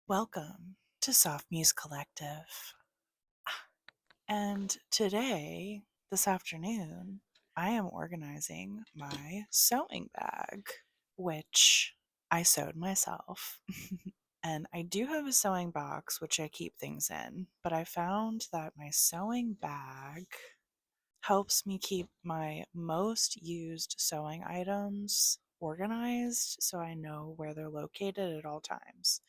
Welcome to Soft Muse Collective. And today, this afternoon, I am organizing my sewing bag, which I sewed myself. And I do have a sewing box, which I keep things in, but I found that my sewing bag helps me keep my most used sewing items organized so I know where they're located at all times.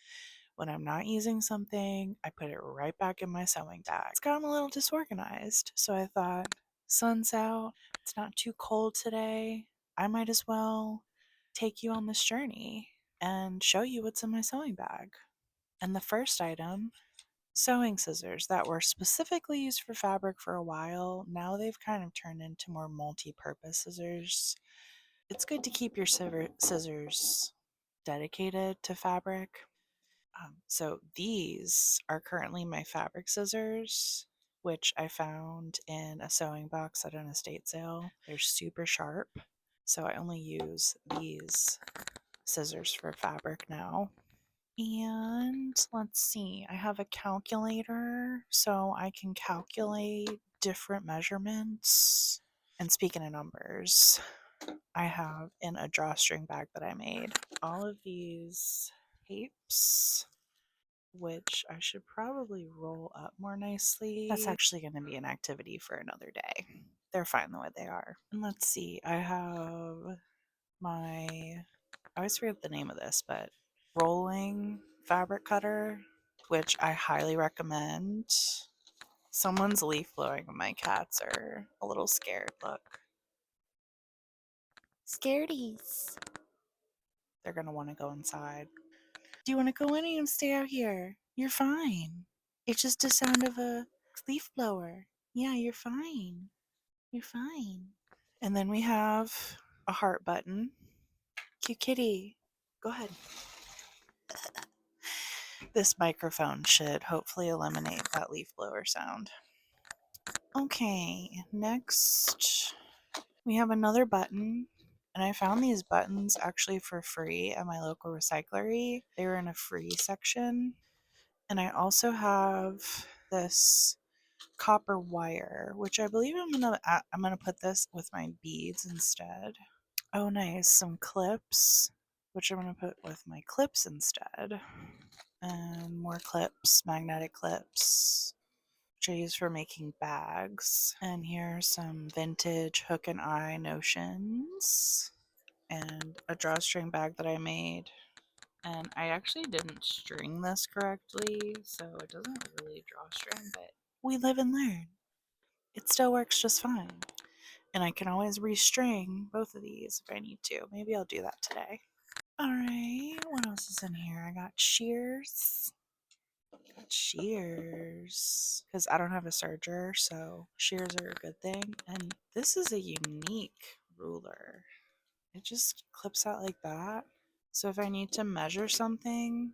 When I'm not using something, I put it right back in my sewing bag. It's gotten a little disorganized, so I thought, sun's out, it's not too cold today. I might as well take you on this journey and show you what's in my sewing bag. And the first item, sewing scissors that were specifically used for fabric for a while. Now they've kind of turned into more multi-purpose scissors. It's good to keep your scissors dedicated to fabric. So these are currently my fabric scissors, which I found in a sewing box at an estate sale. They're super sharp, so I only use these scissors for fabric now. And let's see, I have a calculator so I can calculate different measurements. And speaking of numbers, I have in a drawstring bag that I made all of these tapes, which I should probably roll up more nicely. That's actually going to be an activity for another day. They're fine the way they are. And let's see, I have my, I always forget the name of this, but rolling fabric cutter, which I highly recommend. Someone's leaf blowing and my cats are a little scared. Look. Scaredies. They're going to want to go inside. Do you want to go in or you want to stay out here? You're fine. It's just the sound of a leaf blower. Yeah, you're fine. You're fine. And then we have a heart button. Cute kitty. Go ahead. This microphone should hopefully eliminate that leaf blower sound. Okay, next we have another button. And I found these buttons actually for free at my local recyclery. They were in a free section. And I also have this copper wire, which I believe I'm gonna put this with my beads instead. Oh, nice, some clips, which I'm gonna put with my clips instead, and more clips, magnetic clips, which I use for making bags. And here are some vintage hook and eye notions, and a drawstring bag that I made. And I actually didn't string this correctly, so it doesn't really drawstring, but we live and learn. It still works just fine. And I can always restring both of these if I need to. Maybe I'll do that today. Alright, what else is in here? I got shears. Because I don't have a serger, so shears are a good thing. And this is a unique ruler. It just clips out like that. So if I need to measure something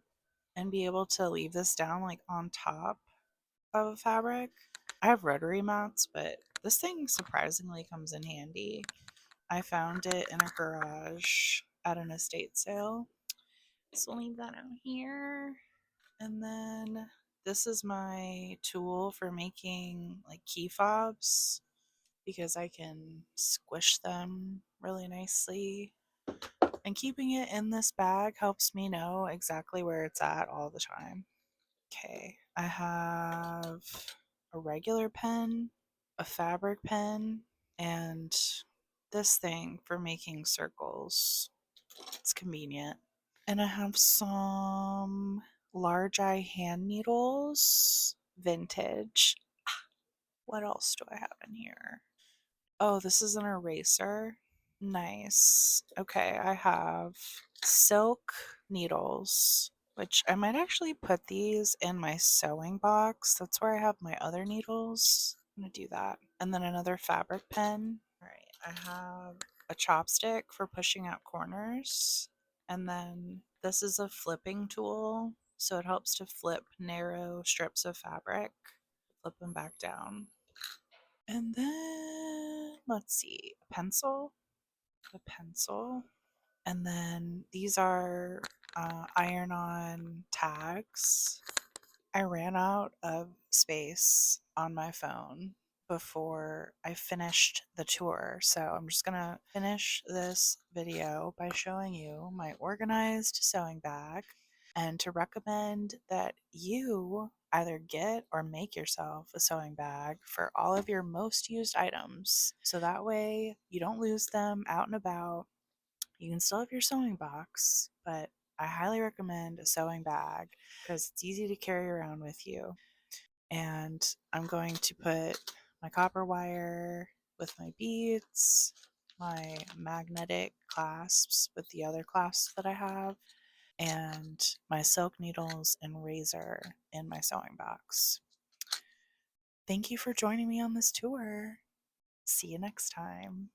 and be able to leave this down like on top of a fabric, I have rotary mats, but this thing surprisingly comes in handy. I found it in a garage at an estate sale. So I'll leave that out here. And then this is my tool for making like key fobs because I can squish them really nicely. And keeping it in this bag helps me know exactly where it's at all the time. Okay, I have a regular pen, a fabric pen, and this thing for making circles. It's convenient. And I have some large eye hand needles, vintage. What else do I have in here? Oh, this is an eraser. Nice. Okay, I have silk needles, which I might actually put these in my sewing box. That's where I have my other needles. I'm gonna do that. And then another fabric pen. All right, I have a chopstick for pushing out corners. And then this is a flipping tool, so it helps to flip narrow strips of fabric, flip them back down. And then let's see, a pencil, and then these are iron on tags. I ran out of space on my phone before I finished the tour. So I'm just going to finish this video by showing you my organized sewing bag and to recommend that you either get or make yourself a sewing bag for all of your most used items. So that way you don't lose them out and about. You can still have your sewing box, but I highly recommend a sewing bag because it's easy to carry around with you. And I'm going to put my copper wire with my beads, my magnetic clasps with the other clasps that I have, and my silk needles and razor in my sewing box. Thank you for joining me on this tour. See you next time.